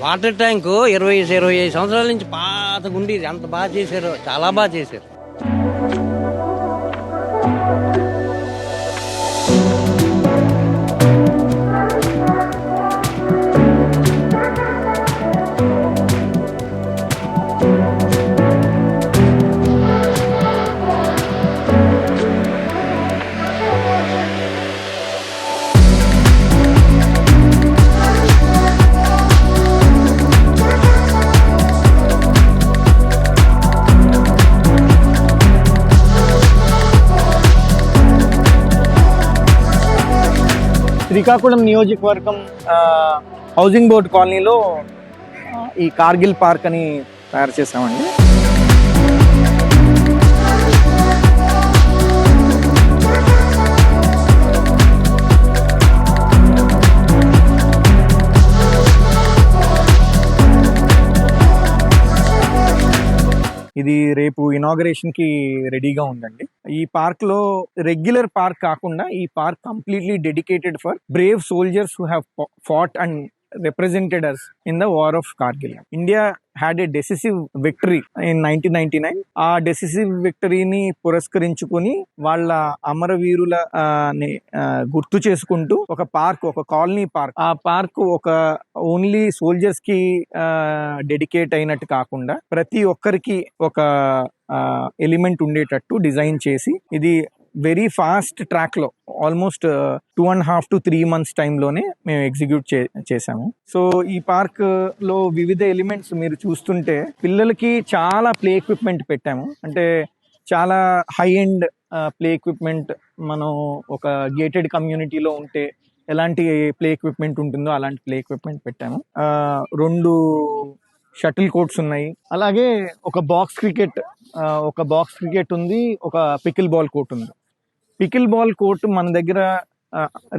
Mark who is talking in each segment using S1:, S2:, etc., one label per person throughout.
S1: Water tank 25 సంవత్సరాల నుంచి పాతగా ఉండేది. అంత బాగా చేశారు, చాలా బాగా చేశారు.
S2: శ్రీకాకుళం నియోజకవర్గం హౌసింగ్ బోర్డ్ కాలనీలో ఈ కార్గిల్ పార్క్ అని తయారు చేసామండి. ఇది రేపు ఇనాగరేషన్ కి రెడీగా ఉందండి. ఈ పార్క్ లో రెగ్యులర్ పార్క్ కాకుండా ఈ park completely dedicated for Brave soldiers who have fought and represented us in the war of Kargil. India had a decisive victory in 1999. ఆ డెసిసివ్ విక్టరీని పురస్కరించుకుని వాళ్ళ అమరవీరుల గుర్తు చేసుకుంటూ ఒక పార్క్, ఒక కాలనీ పార్క్, ఆ పార్క్ ఒక ఓన్లీ సోల్జర్స్ కి డెడికేట్ అయినట్టు కాకుండా ప్రతి ఒక్కరికి ఒక ఎలిమెంట్ ఉండేటట్టు డిజైన్ చేసి, ఇది వెరీ ఫాస్ట్ ట్రాక్ లో ఆల్మోస్ట్ 2.5 to 3 months టైంలోనే మేము ఎగ్జిక్యూట్ చేసాము. సో ఈ పార్క్ లో వివిధ ఎలిమెంట్స్ మీరు చూస్తుంటే పిల్లలకి చాలా ప్లే ఎక్విప్మెంట్ పెట్టాము. అంటే చాలా హై ఎండ్ ప్లే ఎక్విప్మెంట్. మనం ఒక గేటెడ్ కమ్యూనిటీలో ఉంటే ఎలాంటి ప్లే ఎక్విప్మెంట్ ఉంటుందో అలాంటి ప్లే ఎక్విప్మెంట్ పెట్టాము. 2 షటిల్ కోర్ట్స్ ఉన్నాయి. అలాగే ఒక బాక్స్ క్రికెట్ ఉంది, ఒక పికిల్ బాల్ కోర్ట్ ఉంది. పికిల్ బాల్ కోర్ట్ మన దగ్గర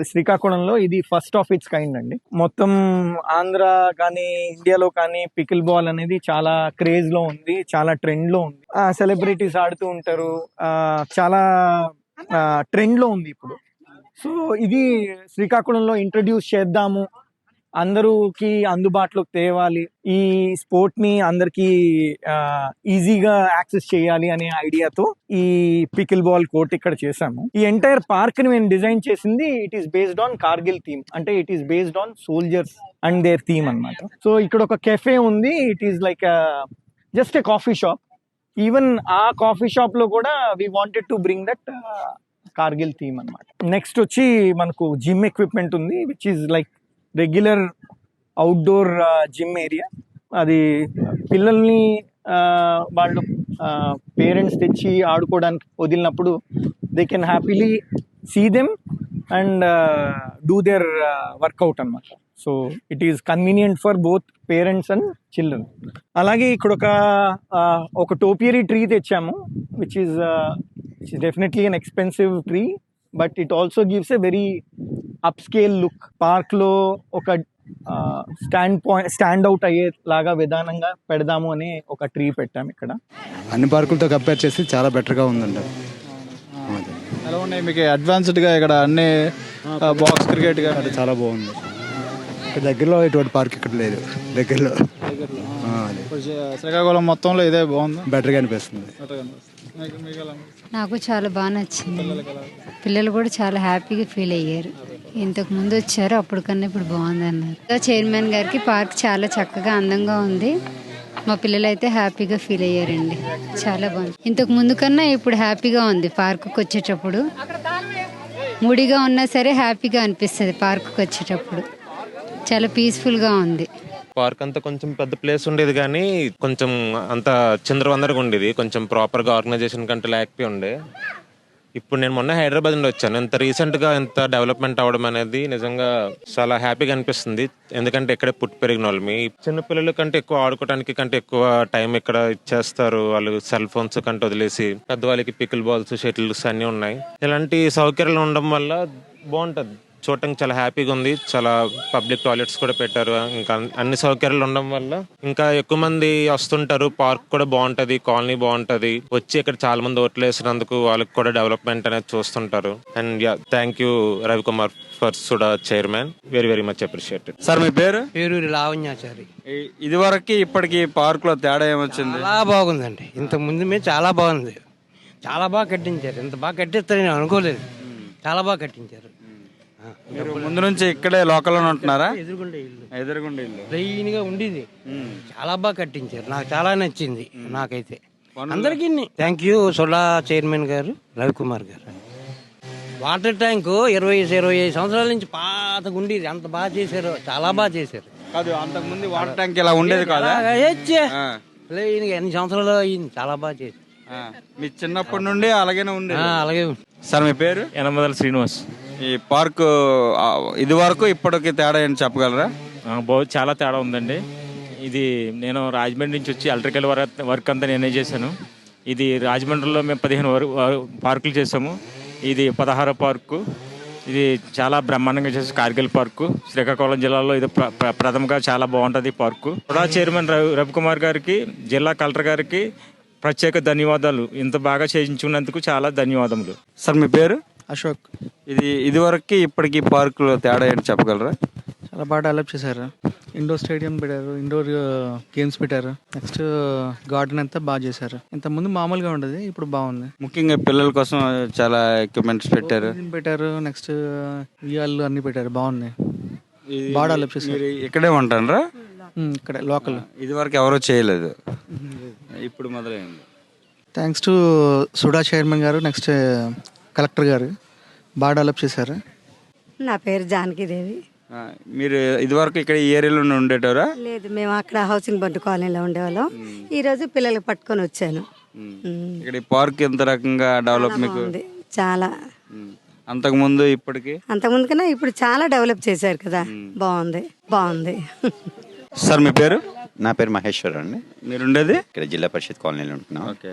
S2: శ్రీకాకుళంలో ఇది ఫస్ట్ ఆఫ్ ఇట్స్ కైండ్ అండి. మొత్తం ఆంధ్ర కానీ ఇండియాలో కానీ పికిల్ బాల్ అనేది చాలా క్రేజ్ లో ఉంది, చాలా ట్రెండ్ లో ఉంది. సెలబ్రిటీస్ ఆడుతూ ఉంటారు, చాలా ట్రెండ్ లో ఉంది ఇప్పుడు. సో ఇది శ్రీకాకుళంలో ఇంట్రడ్యూస్ చేద్దాము, అందరికి అందుబాటులోకి తేవాలి, ఈ స్పోర్ట్ ని అందరికి ఈజీగా యాక్సెస్ చేయాలి అనే ఐడియాతో ఈ పికిల్ బాల్ కోర్ట్ ఇక్కడ చేసాము. ఈ ఎంటైర్ పార్క్ ని మేము డిజైన్ చేసింది it is based on Kargil theme. అంటే it is based on soldiers and their theme అన్నమాట. సో ఇక్కడ ఒక కెఫే ఉంది, it is like just a coffee shop. Even ఆ కాఫీ షాప్ లో కూడా we wanted to bring that Kargil theme అన్నమాట. Next వచ్చి మనకు జిమ్ ఎక్విప్మెంట్ ఉంది, which is like regular outdoor gym area. అది పిల్లల్ని వాళ్ళు పేరెంట్స్ తెచ్చి ఆడుకోవడానికి వదిలినప్పుడు they can happily see them and do their workout అన్నమాట. So it is convenient for both parents and children. అలాగే ఇక్కడ ఒక టోపియరీ ట్రీ తెచ్చాము, which is definitely an expensive tree, but it also gives a very upscale look. Park లో ఒక stand out అయ్యేలాగా విధానంగా పెడదాము అని ఒక ట్రీ పెట్టాము ఇక్కడ.
S3: అన్ని పార్కులతో కంపేర్ చేసి చాలా బెటర్గా ఉందండి.
S4: ఎలా ఉన్నాయి మీకు అడ్వాన్స్డ్గా ఇక్కడ అన్ని బాక్స్ క్రికెట్
S3: అంటే చాలా బాగుంది. దగ్గరలో ఇటువంటి పార్క్ ఇక్కడ లేదు, దగ్గరలో.
S4: శ్రీకాకుళం మొత్తంలో ఇదే బాగుంది,
S3: బెటర్గా అనిపిస్తుంది.
S5: నాకు చాలా బాగా నచ్చింది. పిల్లలు కూడా చాలా హ్యాపీగా ఫీల్ అయ్యారు. ఇంతకు ముందు వచ్చారు, అప్పుడు కన్నా ఇప్పుడు బాగుంది అన్నారు. చైర్మన్ గారికి పార్క్ చాలా చక్కగా అందంగా ఉంది. మా పిల్లలు అయితే హ్యాపీగా ఫీల్ అయ్యారండి, చాలా బాగుంది. ఇంతకు ముందు కన్నా ఇప్పుడు హ్యాపీగా ఉంది. పార్కుకి వచ్చేటప్పుడు మూడిగా ఉన్నా సరే హ్యాపీగా అనిపిస్తుంది. పార్కుకి వచ్చేటప్పుడు చాలా పీస్ఫుల్గా ఉంది.
S6: పార్క్ అంతా కొంచెం పెద్ద ప్లేస్ ఉండేది కానీ కొంచెం అంత చిందరవందరగా ఉండేది, కొంచెం ప్రాపర్గా ఆర్గనైజేషన్ కంటే లేకపోయి ఉండే. ఇప్పుడు నేను మొన్న హైదరాబాద్ నుండి వచ్చాను. ఇంత రీసెంట్గా ఇంత డెవలప్మెంట్ అవ్వడం అనేది నిజంగా చాలా హ్యాపీగా అనిపిస్తుంది. ఎందుకంటే ఇక్కడే పుట్టి పెరిగిన వాళ్ళమి. చిన్నపిల్లల కంటే ఎక్కువ ఆడుకోవడానికి కంటే ఎక్కువ టైం ఇక్కడ ఇచ్చేస్తారు. వాళ్ళు సెల్ ఫోన్స్ కంటే వదిలేసి పెద్దవాళ్ళకి పికిల్ బాల్స్, షటిల్స్ అన్నీ ఉన్నాయి. ఇలాంటి సౌకర్యాలు ఉండడం వల్ల బాగుంటుంది చూడటానికి చాలా హ్యాపీగా ఉంది. చాలా పబ్లిక్ టాయిలెట్స్ కూడా పెట్టారు. ఇంకా అన్ని సౌకర్యాలు ఉండడం వల్ల ఇంకా ఎక్కువ మంది వస్తుంటారు. పార్క్ కూడా బాగుంటది, కాలనీ బాగుంటది. వచ్చి ఇక్కడ చాలా మంది ఓట్లు వేసినందుకు వాళ్ళకి కూడా డెవలప్మెంట్ అనేది చూస్తుంటారు. And thank you Ravikumar for SUDA chairman, very very much appreciated.
S4: Sir మీ పేరు?
S1: పేరూరి లావణ్యాచారి.
S4: ఇది వరకు ఇప్పటికి పార్క్ లో తేడా ఏమొచ్చింది?
S1: చాలా బాగుందండి. ఇంతకు ముందు మీద చాలా బాగుంది. చాలా బాగా కట్టించారు. ఇంత బాగా కట్టిస్తారని నేను అనుకోలేదు. చాలా బాగా కట్టించారు.
S4: మీరు ముందు నుంచి ఇక్కడే లోకల్లోనే ఉంటున్నారా?
S1: ఎదురుగుండే ఇల్లు,
S4: ఎదురుగుండే ఇల్లు
S1: లైన్ గా ఉండేది. చాలా బాగా కట్టించారు. నాకు చాలా నచ్చింది. నాకైతే అందరికీ థ్యాంక్ యూ సోడా చైర్మన్ గారు, రవికుమార్ గారు. వాటర్ ట్యాంకు 25 సంవత్సరాల నుంచి పాతగా ఉండేది. అంత బాగా చేశారు. చాలా బాగా చేశారు.
S4: కాదు, అంతకు ముందు వాటర్ ట్యాంక్ ఇలా ఉండేది కదా?
S1: లైన్ గా ఎన్ని సంవత్సరాలు అయింది. చాలా బాగా చేశారు.
S4: మీ చిన్నప్పటి నుండి అలాగేనే ఉండేది?
S1: అలాగే.
S4: సార్ మీ పేరు?
S7: యనమదల శ్రీనివాస్.
S4: ఈ పార్క్ ఇది వరకు ఇప్పటికి తేడా ఏంటి చెప్పగలరా?
S7: చాలా తేడా ఉందండి. ఇది నేను రాజమండ్రి నుంచి వచ్చి ఎలక్ట్రికల్ వర్క్ అంతా నేనే చేశాను. ఇది రాజమండ్రిలో మేము 15 పార్కులు చేసాము. ఇది 16వ పార్కు. ఇది చాలా బ్రహ్మాండంగా చేసే కార్గిల్ పార్కు శ్రీకాకుళం జిల్లాలో ఇది ప్రథమంగా చాలా బాగుంటుంది పార్కు. కూడా చైర్మన్ రవికుమార్ గారికి, జిల్లా కలెక్టర్ గారికి ప్రత్యేక ధన్యవాదాలు. ఇంత బాగా చేయించుకున్నందుకు చాలా ధన్యవాదములు.
S4: సార్ మీ పేరు?
S8: అశోక్.
S4: ఇది వరకు ఇప్పటికి పార్కులో తేడా ఏంటి చెప్పగలరా?
S8: చాలా బాగా డెవలప్ చేశారు. ఇండోర్ స్టేడియం పెట్టారు, ఇండోర్ గేమ్స్ పెట్టారు. నెక్స్ట్ గార్డెన్ అంతా బాగా చేశారు. ఇంత ముందు మామూలుగా ఉండేది, ఇప్పుడు బాగుంది.
S4: ముఖ్యంగా పిల్లల కోసం చాలా ఎక్విప్మెంట్స్
S8: పెట్టారు. నెక్స్ట్ ఉయ్యాలు అన్ని పెట్టారు, బాగున్నాయి. బాగా డెవలప్ చేశారు.
S4: మీరు ఇక్కడే ఉంటారా?
S8: ఇక్కడ లోకల్.
S4: ఇది వరకు ఎవరో చేయలేదు, ఇప్పుడు మొదలైంది.
S8: థ్యాంక్స్ టు సుడా చైర్మన్ గారు, నెక్స్ట్ కలెక్టర్ గారు బాగా డెవలప్ చేశారు.
S9: నా పేరు జానకిదేవి.
S4: మీరు ఇది వరకు ఇక్కడ ఈ ఏరియాలో ఉండేటవరా?
S9: లేదు, మేము అక్కడ హౌసింగ్ బండ్ కాలనీలో ఉండేవాళ్ళం. ఈ రోజు పిల్లలకి పట్టుకొని వచ్చాను.
S4: ఇక్కడ పార్క్ ఎంత రకంగా డెవలప్ మీకు?
S9: చాలా.
S4: అంతకుముందు అంతకుముందు
S9: కన్నా ఇప్పుడు చాలా డెవలప్ చేశారు కదా. బాగుంది.
S4: సార్ మీ పేరు?
S10: నా పేరు మహేశ్వర్ అండి.
S4: మీరు ఉండేది
S10: ఇక్కడ జిల్లా పరిషత్ కాలనీలో ఉంటున్నాం.
S4: ఓకే.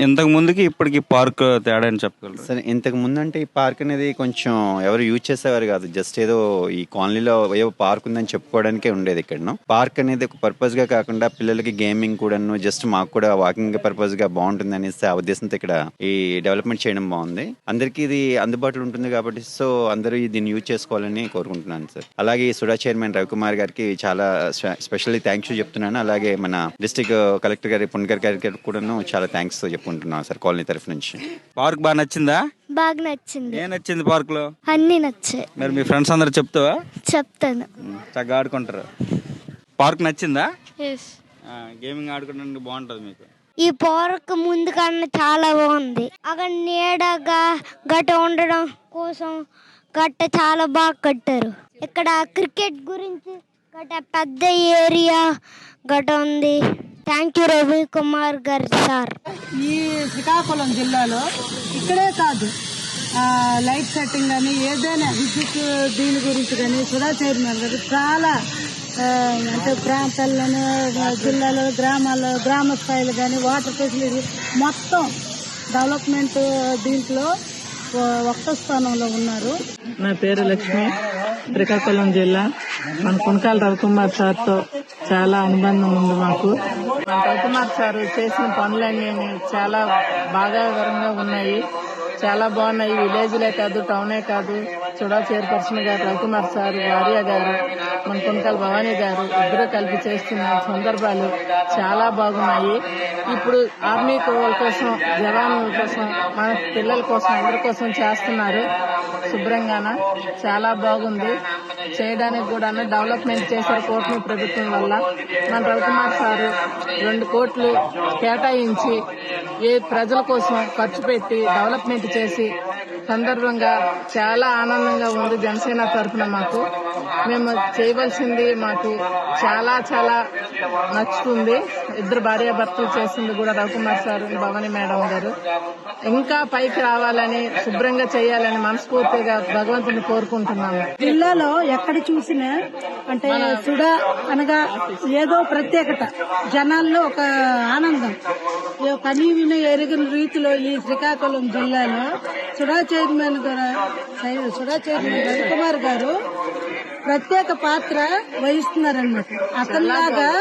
S4: ఇంతకు ముందుకి ఇప్పటికి పార్క్ తేడా అని చెప్పగలరు?
S10: సరే, ఇంతకు ముందు అంటే ఈ పార్క్ అనేది కొంచెం ఎవరు యూజ్ చేసేవారు కాదు. జస్ట్ ఏదో ఈ కాలనీలో ఏవో పార్క్ ఉందని చెప్పుకోవడానికే ఉండేది. ఇక్కడ పార్క్ అనేది ఒక పర్పస్ గా కాకుండా పిల్లలకి గేమింగ్ కూడాను, జస్ట్ మాకు కూడా వాకింగ్ పర్పస్ గా బాగుంటుంది అనేసి ఆ ఉద్దేశంతో ఇక్కడ ఈ డెవలప్మెంట్ చేయడం బాగుంది. అందరికీ ఇది అందుబాటులో ఉంటుంది కాబట్టి సో అందరూ దీన్ని యూజ్ చేసుకోవాలని కోరుకుంటున్నాను సార్. అలాగే ఈ సుడా చైర్మన్ రవికుమార్ గారికి చాలా స్పెషల్లీ థ్యాంక్స్ చెప్తున్నాను. అలాగే మన డిస్ట్రిక్ట్ కలెక్టర్ గారి పుణ్కర్ గారికి కూడాను చాలా థ్యాంక్స్ చెప్పుకుంటున్నాను సార్ కాలనీ తరఫు నుంచి.
S4: పార్క్ బాగా నచ్చిందా?
S11: బాగా నచ్చింది.
S4: ఏం నచ్చింది పార్క్ లో?
S11: అన్ని నచ్చాయి.
S4: మరి మీ ఫ్రెండ్స్ అందరు చెప్తావా?
S11: చెప్తాను.
S4: చక్కగా ఆడుకుంటారు. పార్క్ నచ్చిందా?
S11: ఎస్.
S4: గేమింగ్ ఆడుకోవడానికి బాగుంటది మీకు?
S11: ఈ పార్క్ ముందు కన్నా చాలా బాగుంది. అక్కడ నీడగా గట్ట ఉండడం కోసం గట్ట చాలా బాగా కట్టారు. ఇక్కడ క్రికెట్ గురించి గట్ట పెద్ద ఏరియా గట్ట ఉంది. థ్యాంక్ యూ రవికుమార్ గారు సార్.
S12: ఈ శ్రీకాకుళం జిల్లాలో ఇక్కడే కాదు, లైట్ సెట్టింగ్ కానీ ఏదైనా విద్యుత్ దీని గురించి కానీ సుడా చైర్మన్ గారు చాలా అంటే ప్రాంతాల్లోనే, జిల్లాలో, గ్రామాల్లో, గ్రామ స్థాయిలో కానీ వాటర్ ఫెసిలిటీ మొత్తం డెవలప్మెంట్ దీంట్లో ఒక్క స్థానంలో ఉన్నారు.
S13: నా పేరు లక్ష్మి, శ్రీకాకుళం జిల్లా. మన కొనకాల రవికుమార్ సార్తో చాలా అనుబంధం ఉంది మాకు. రవికుమార్ సార్ చేసిన పనులన్నీ చాలా బాగా ఉన్నాయి, చాలా బాగున్నాయి. విలేజ్లే కాదు, టౌనే కాదు, సుడా చైర్పర్సన్ గారు రవికుమార్ సార్, భార్య గారు, మన కొనకాల భవానీ గారు ఇద్దరు కలిపి చేస్తున్న సందర్భాలు చాలా బాగున్నాయి. ఇప్పుడు ఆర్మీ వాళ్ళ కోసం, జవాన్ల కోసం, మన పిల్లల కోసం, అందరి కోసం చేస్తున్నారు శుభ్రంగాన. చాలా బాగుంది. చేయడానికి కూడా డెవలప్మెంట్ చేశారు కూటమి ప్రభుత్వం వల్ల. మన రవికుమార్ సారు 2 కోట్లు కేటాయించి ఏ ప్రజల కోసం ఖర్చు పెట్టి డెవలప్మెంట్ చేసి సందర్భంగా చాలా ఆనందంగా ఉంది జనసేన తరఫున మాకు. మేము చేయవలసింది మాకు చాలా చాలా నచ్చుతుంది. ఇద్దరు భార్యాభర్తలు చేసింది కూడా రవికుమార్ సార్, భవానీ మేడం గారు. ఇంకా పైకి రావాలని, శుభ్రంగా చేయాలని మనస్ఫూర్తిగా భగవంతుని కోరుకుంటున్నాము.
S12: జిల్లాలో ఎక్కడ చూసినా అంటే సుడా అనగా ఏదో ప్రత్యేకత, జనాల్లో ఒక ఆనందం, కనీ విని ఎరిగిన రీతిలో ఈ శ్రీకాకుళం జిల్లాలో సుడా చైర్మన్ రవికుమార్ గారు ప్రత్యేక పాత్ర వహిస్తున్నారన్నమాట. అతనిలాగా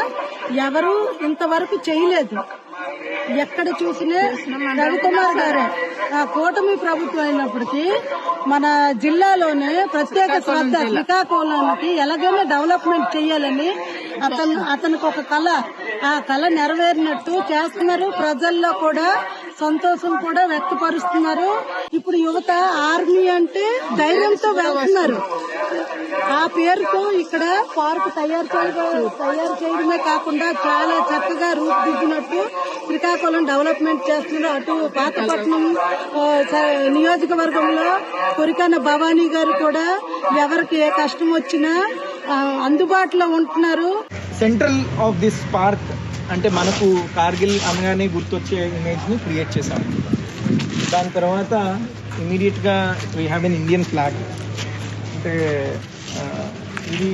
S12: ఎవరు ఇంతవరకు చేయలేదు. ఎక్కడ చూసినా రవికుమార్ గారే. ఆ కూటమి ప్రభుత్వం అయినప్పటికీ మన జిల్లాలోనే ప్రత్యేక శ్రద్ధ, శ్రీకాకుళానికి ఎలాగైనా డెవలప్మెంట్ చేయాలని అతనికి ఒక కళ, ఆ కళ నెరవేరినట్టు చేస్తున్నారు. ప్రజల్లో కూడా సంతోషం కూడా వ్యక్తపరుస్తున్నారు. ఇప్పుడు యువత ఆర్మీ అంటే ధైర్యంతో వెళ్తున్నారు. ఆ పేరుతో ఇక్కడ పార్క్ తయారు చేయడమే కాకుండా చాలా చక్కగా రూపుదిద్దినట్టు శ్రీకాకుళం డెవలప్మెంట్ చేస్తున్నారు. అటు పాతపట్నం నియోజకవర్గంలో కొరికాన భవానీ గారు కూడా ఎవరికి ఏ కష్టం వచ్చినా అందుబాటులో ఉంటున్నారు.
S2: సెంట్రల్ ఆఫ్ దిస్ పార్క్ అంటే మనకు కార్గిల్ అనగానే గుర్తొచ్చే ఇమేజ్ని క్రియేట్ చేశాము. దాని తర్వాత ఇమీడియట్గా we have an Indian flag. అంటే ఇది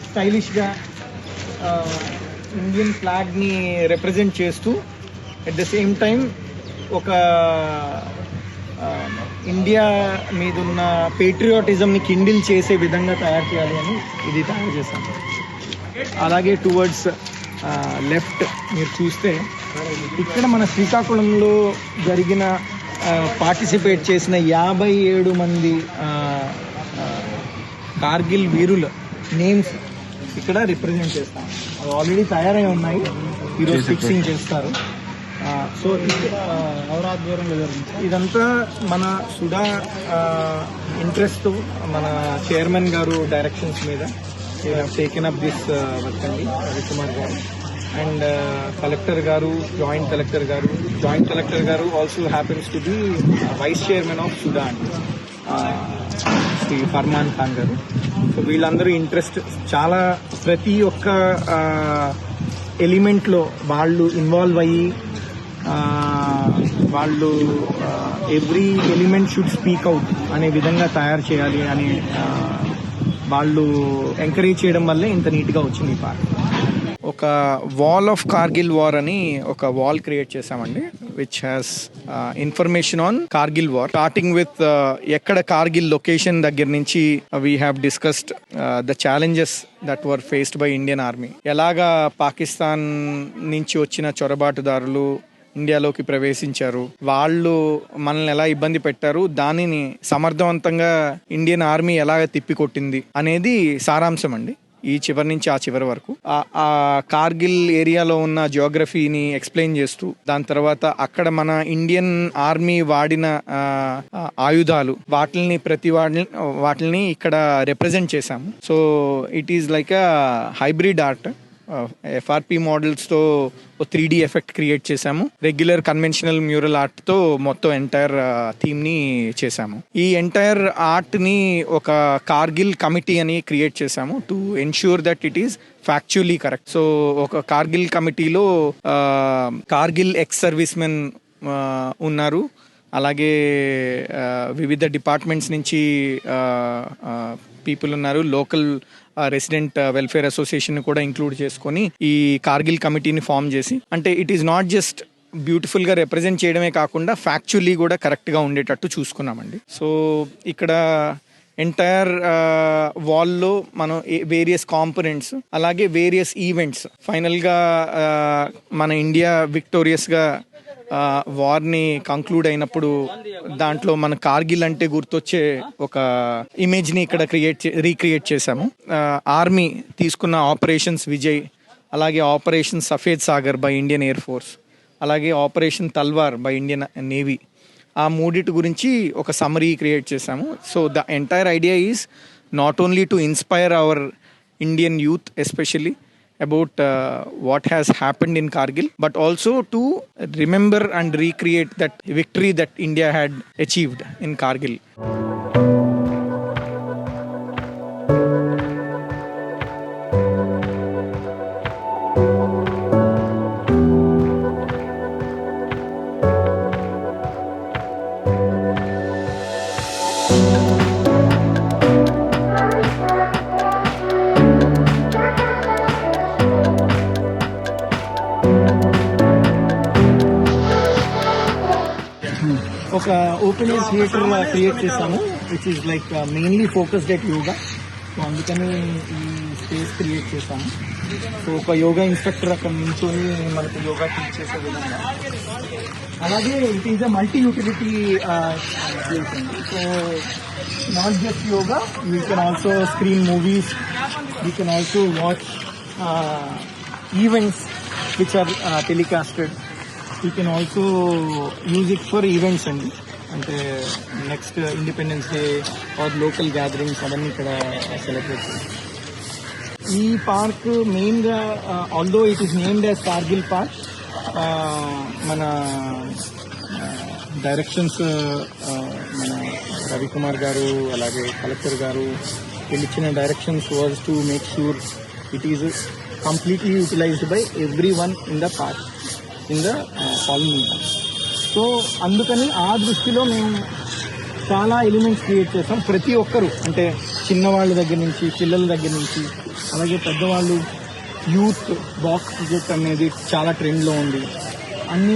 S2: స్టైలిష్గా ఇండియన్ ఫ్లాగ్ని రిప్రజెంట్ చేస్తూ అట్ ద సేమ్ టైం ఒక ఇండియా మీదున్న పేట్రియాటిజంని కిండిల్ చేసే విధంగా తయారు చేయాలి అని ఇది తయారు చేశాము. అలాగే టువర్డ్స్ లెఫ్ట్ మీరు చూస్తే ఇక్కడ మన శ్రీకాకుళంలో జరిగిన పార్టిసిపేట్ చేసిన 57 మంది కార్గిల్ వీరుల నేమ్స్ ఇక్కడ రిప్రజెంట్ చేస్తాం. అవి ఆల్రెడీ తయారై ఉన్నాయి, ఈరోజు ఫిక్సింగ్ చేస్తారు. సో ఇదంతా మన సుడా ఇంట్రెస్ట్, మన చైర్మన్ గారు డైరెక్షన్స్ మీద టేకెన్ అప్ దిస్ వర్క్ అండి రవికుమార్ గారు. అండ్ కలెక్టర్ గారు, జాయింట్ కలెక్టర్ గారు also happens to be vice chairman of SUDA అండి, శ్రీ ఫర్మాన్ ఖాన్ గారు. సో వీళ్ళందరూ ఇంట్రెస్ట్ చాలా, ప్రతి ఒక్క ఎలిమెంట్లో వాళ్ళు ఇన్వాల్వ్ అయ్యి వాళ్ళు every element should speak out అనే విధంగా తయారు చేయాలి అని వాళ్ళు ఎంకరేజ్ చేయడం వల్లే ఇంత నీట్గా వచ్చింది ఈ పార్క్. ఒక వాల్ ఆఫ్ కార్గిల్ వార్ అని ఒక వాల్ క్రియేట్ చేసామండి, which has information on Kargil war, starting with ఎక్కడ కార్గిల్ లొకేషన్ దగ్గర నుంచి we have discussed the challenges that were faced by Indian army. ఎలాగా పాకిస్తాన్ నుంచి వచ్చిన చొరబాటుదారులు ఇండియాలోకి ప్రవేశించారు, వాళ్ళు మనల్ని ఎలా ఇబ్బంది పెట్టారు, దానిని సమర్థవంతంగా ఇండియన్ ఆర్మీ ఎలా తిప్పికొట్టింది అనేది సారాంశం అండి. ఈ చివరి నుంచి ఆ చివరి వరకు ఆ కార్గిల్ ఏరియాలో ఉన్న జియోగ్రఫీని ఎక్స్ప్లెయిన్ చేస్తూ, దాని తర్వాత అక్కడ మన ఇండియన్ ఆర్మీ వాడిన ఆయుధాలు వాటిని ఇక్కడ రిప్రజెంట్ చేశాము. So it is like a hybrid art. FRP మోడల్స్తో 3D effect create చేశాము. రెగ్యులర్ కన్వెన్షనల్ మ్యూరల్ ఆర్ట్తో మొత్తం ఎంటైర్ థీమ్ని చేశాము. ఈ ఎంటైర్ ఆర్ట్ని ఒక కార్గిల్ కమిటీ అని క్రియేట్ చేశాము to ensure that it is factually correct. So ఒక కార్గిల్ కమిటీలో కార్గిల్ ఎక్స్ సర్వీస్ మెన్ ఉన్నారు, అలాగే వివిధ డిపార్ట్మెంట్స్ నుంచి పీపుల్ ఉన్నారు, లోకల్ రెసిడెంట్ వెల్ఫేర్ అసోసియేషన్ కూడా ఇంక్లూడ్ చేసుకొని ఈ కార్గిల్ కమిటీని ఫామ్ చేసి, అంటే ఇట్ ఈస్ నాట్ జస్ట్ బ్యూటిఫుల్గా రిప్రజెంట్ చేయడమే కాకుండా ఫ్యాక్చువల్లీ కూడా కరెక్ట్గా ఉండేటట్టు చూసుకున్నామండి. సో ఇక్కడ ఎంటైర్ వాల్లో మనం వేరియస్ కాంపోనెంట్స్, అలాగే వేరియస్ ఈవెంట్స్, ఫైనల్గా మన ఇండియా విక్టోరియస్గా వార్ని కంక్లూడ్ అయినప్పుడు దాంట్లో మన కార్గిల్ అంటే గుర్తొచ్చే ఒక ఇమేజ్ని ఇక్కడ రీక్రియేట్ చేశాము. ఆర్మీ తీసుకున్న ఆపరేషన్స్ విజయ్, అలాగే operation Safed Sagar by Indian air force, అలాగే operation Talwar by Indian navy, ఆ మూడిటి గురించి ఒక సమ్మరీ క్రియేట్ చేశాము. So the entire idea is not only to inspire our Indian youth especially about what has happened in Kargil, but also to remember and recreate that victory that India had achieved in Kargil. ఒక open air theatre create చేసాము which is like mainly focused at yoga. So అందుకని ఈ space create చేసాము. So ఒక yoga instructor అక్కడ నించొని మనకు yoga teach చేసే విధంగా. అలాగే it is a multi utility place అండి. So not just yoga, you can also screen movies, you can also watch events which are telecasted. You can also use it for events అండి. అంటే next independence day or local gatherings అవన్నీ ఇక్కడ celebrate చేస్తాం. ఈ park మెయిన్గా although it is named as Kargil park, మన directions మన రవికుమార్ గారు అలాగే కలెక్టర్ గారు ఇచ్చిన directions was to make sure it is completely utilised by everyone in the park in the colony. So అందుకని ఆ దృష్టిలో మేము చాలా ఎలిమెంట్స్ క్రియేట్ చేస్తాం. ప్రతి ఒక్కరు అంటే చిన్నవాళ్ళ దగ్గర నుంచి పిల్లల దగ్గర నుంచి అలాగే పెద్దవాళ్ళు, యూత్ బాక్స్ క్రికెట్ అనేది చాలా ట్రెండ్లో ఉంది. అన్ని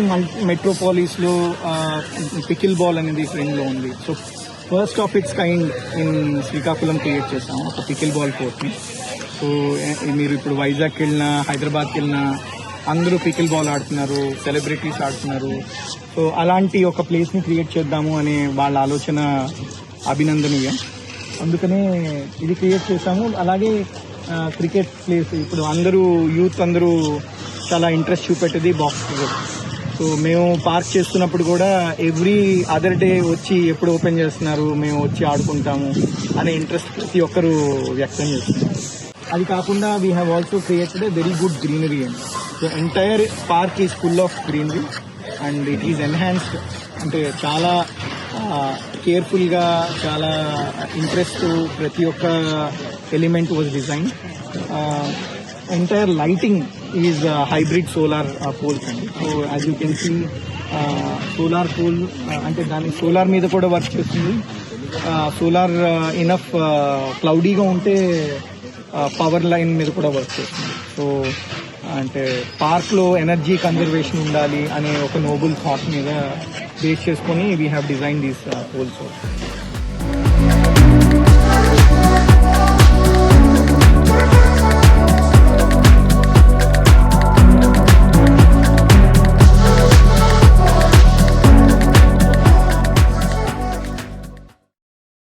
S2: మెట్రోపాలిస్లో పికిల్ బాల్ అనేది ట్రెండ్లో ఉంది. So first of it's kind in Srikakulam create చేస్తాం ఒక పికిల్ బాల్ కోర్ట్ని. సో మీరు ఇప్పుడు వైజాగ్కి వెళ్ళినా హైదరాబాద్కి వెళ్ళినా అందరూ పికిల్ బాల్ ఆడుతున్నారు, సెలబ్రిటీస్ ఆడుతున్నారు. సో అలాంటి ఒక ప్లేస్ని క్రియేట్ చేద్దాము అనే వాళ్ళ ఆలోచన అభినందనీయం. అందుకనే ఇది క్రియేట్ చేశాము. అలాగే క్రికెట్ ప్లేస్ ఇప్పుడు అందరూ యూత్ అందరూ చాలా ఇంట్రెస్ట్ చూపెట్టేది బాక్స్ క్రికెట్. సో మేము పార్క్ చేస్తున్నప్పుడు కూడా ఎవ్రీ అదర్ డే వచ్చి ఎప్పుడు ఓపెన్ చేస్తున్నారు, మేము వచ్చి ఆడుకుంటాము అనే ఇంట్రెస్ట్ ప్రతి ఒక్కరు వ్యక్తం చేస్తున్నారు. అది కాకుండా we have also created a very good greenery అండి. So entire park is full of greenery and it is enhanced. అంటే చాలా కేర్ఫుల్గా చాలా ఇంట్రెస్ట్ ప్రతి ఒక్క element was design. Entire lighting is hybrid solar poles అండి. So as you can see solar pole అంటే దాని సోలార్ మీద కూడా వర్క్ చేస్తుంది. సోలార్ ఇనఫ్ క్లౌడీగా ఉంటే పవర్ లైన్ మీద కూడా వర్క్ చేస్తుంది. సో అంటే పార్క్లో ఎనర్జీ కన్జర్వేషన్ ఉండాలి అనే ఒక నోబుల్ థాట్ మీద బేస్ చేసుకొని we have design these poles.